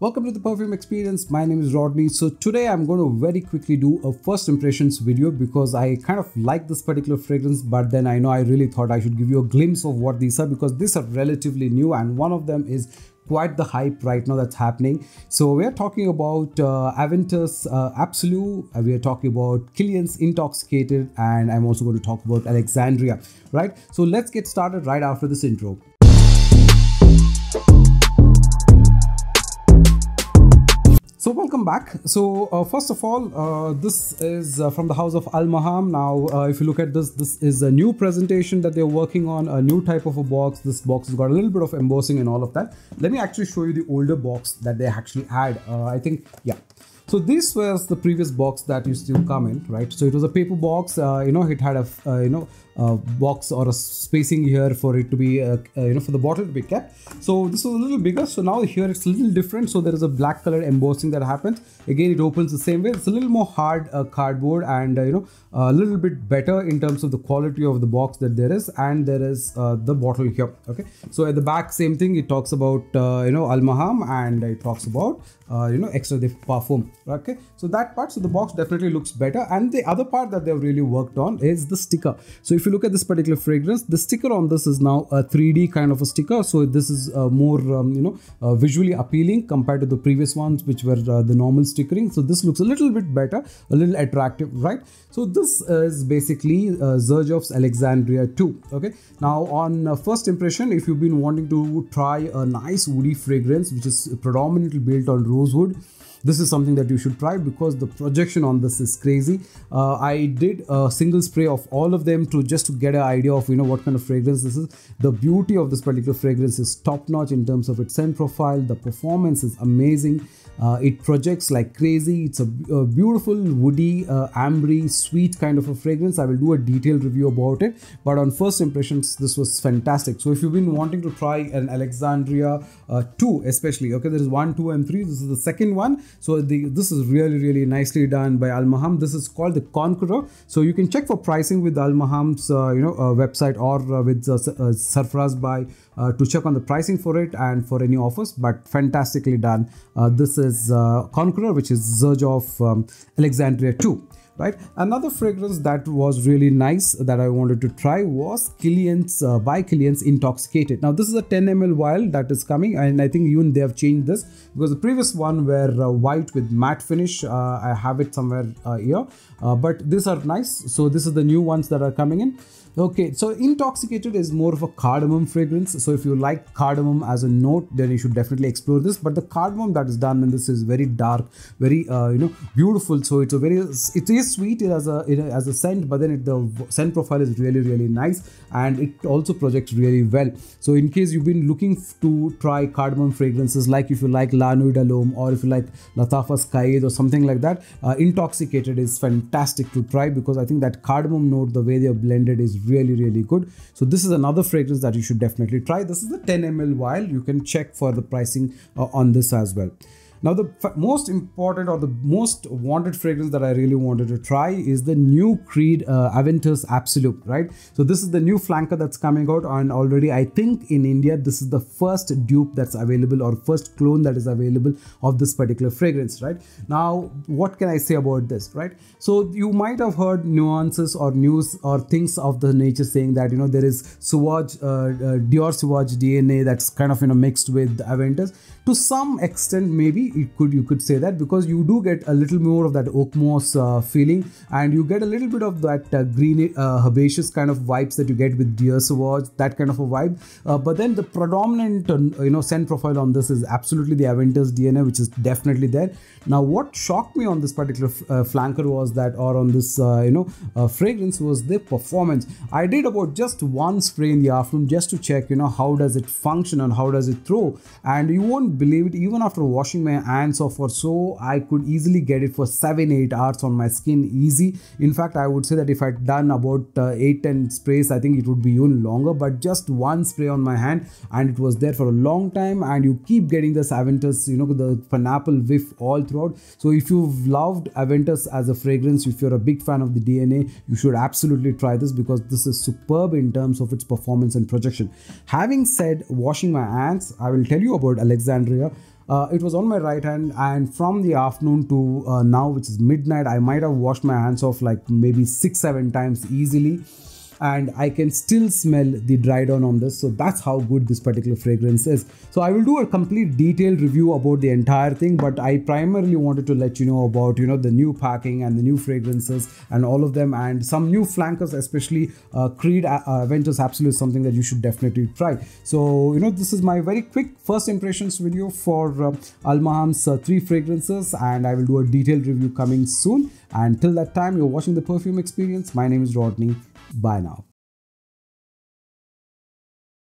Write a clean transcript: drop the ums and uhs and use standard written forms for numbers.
Welcome to the Perfume Experience. My name is Rodney. So today I'm going to very quickly do a first impressions video because I kind of like this particular fragrance, but then I know I really thought I should give you a glimpse of what these are because these are relatively new and one of them is quite the hype right now that's happening. So we are talking about Aventus Absolu, we are talking about Killian's Intoxicated, and I'm also going to talk about Alexandria, right? So let's get started right after this intro. So welcome back. So first of all, this is from the house of Maham. Now, if you look at this, this is a new presentation that they're working on, a new type of a box. This box has got a little bit of embossing and all of that. Let me actually show you the older box that they actually had. I think, yeah. So this was the previous box that used to come in, right? So it was a paper box, it had a box or a spacing here for it to be, for the bottle to be kept. So this was a little bigger. So now here it's a little different. So there is a black color embossing that happens. Again, it opens the same way. It's a little more hard cardboard and, a little bit better in terms of the quality of the box that there is. And there is the bottle here. Okay. So at the back, same thing. It talks about, Maham, and it talks about, extra ThePerfume. Okay. So that part, so the box definitely looks better. And the other part that they've really worked on is the sticker. So if you look at this particular fragrance, the sticker on this is now a 3D kind of a sticker. So this is more, visually appealing compared to the previous ones, which were the normal stickering. So this looks a little bit better, a little attractive, right? So this is basically Xerjoff's Alexandria II. Okay. Now on first impression, if you've been wanting to try a nice woody fragrance, which is predominantly built on rosewood, this is something that you should try because the projection on this is crazy. I did a single spray of all of them to get an idea of what kind of fragrance this is. The beauty of this particular fragrance is top notch in terms of its scent profile. The performance is amazing. It projects like crazy. It's a beautiful woody, ambery, sweet kind of a fragrance. I will do a detailed review about it, but on first impressions this was fantastic. So if you've been wanting to try an Alexandria 2 especially, okay, there is 1, 2 and 3. This is the second one. So this is really nicely done by Maham. This is called the Conqueror. So you can check for pricing with Maham's website or with Sarfaraz by to check on the pricing for it and for any offers, but fantastically done. This is Conqueror, which is Xerjoff Alexandria II. Right. Another fragrance that was really nice that I wanted to try was Killian's by Killian's Intoxicated. Now this is a 10 ml vial that is coming, and I think even they have changed this because the previous one were white with matte finish. I have it somewhere here, but these are nice. So this is the new ones that are coming in. Okay, so Intoxicated is more of a cardamom fragrance. So if you like cardamom as a note, then you should definitely explore this. But the cardamom that is done in this is very dark, very beautiful. So it is sweet as a scent, but then the scent profile is really nice, and it also projects really well. So in case you've been looking to try cardamom fragrances, like if you like La Nuit de l'Homme or if you like Latafas Qaid or something like that, Intoxicated is fantastic to try because I think that cardamom note, the way they are blended, is really good. So this is another fragrance that you should definitely try. This is the 10 ml vial. You can check for the pricing on this as well. Now the most important or the most wanted fragrance that I really wanted to try is the new Creed Absolu Aventus, right? So this is the new flanker that's coming out, and already I think in India this is the first dupe that's available or first clone that is available of this particular fragrance, right? Now what can I say about this, right? So you might have heard nuances or news or things of the nature saying that there is Dior Sauvage DNA that's kind of mixed with Aventus. To some extent, maybe you could say that, because you do get a little more of that oak moss feeling, and you get a little bit of that green herbaceous kind of vibes that you get with Dior Sauvage, that kind of a vibe. But then the predominant scent profile on this is absolutely the Aventus DNA, which is definitely there. Now what shocked me on this particular flanker was that, or on this fragrance, was the performance. I did about just one spray in the afternoon just to check how does it function and how does it throw, and you won't believe it, even after washing my hands off or so, I could easily get it for 7-8 hours on my skin easy. In fact, I would say that if I'd done about 8-10 sprays, I think it would be even longer, but just one spray on my hand and it was there for a long time, and you keep getting this Aventus, the pineapple whiff all throughout. So if you've loved Aventus as a fragrance, if you're a big fan of the DNA, you should absolutely try this because this is superb in terms of its performance and projection. Having said washing my hands, I will tell you about Alexandria. it was on my right hand, and from the afternoon to now, which is midnight, I might have washed my hands off like maybe 6-7 times easily, and I can still smell the dry down on this. So that's how good this particular fragrance is. So I will do a complete detailed review about the entire thing, but I primarily wanted to let you know about, you know, the new packing and the new fragrances and all of them, and some new flankers, especially Creed Aventus Absolu is something that you should definitely try. So, you know, this is my very quick first impressions video for Al Maham's 3 fragrances, and I will do a detailed review coming soon. And till that time, you're watching The Perfume Experience. My name is Rodney. Bye now.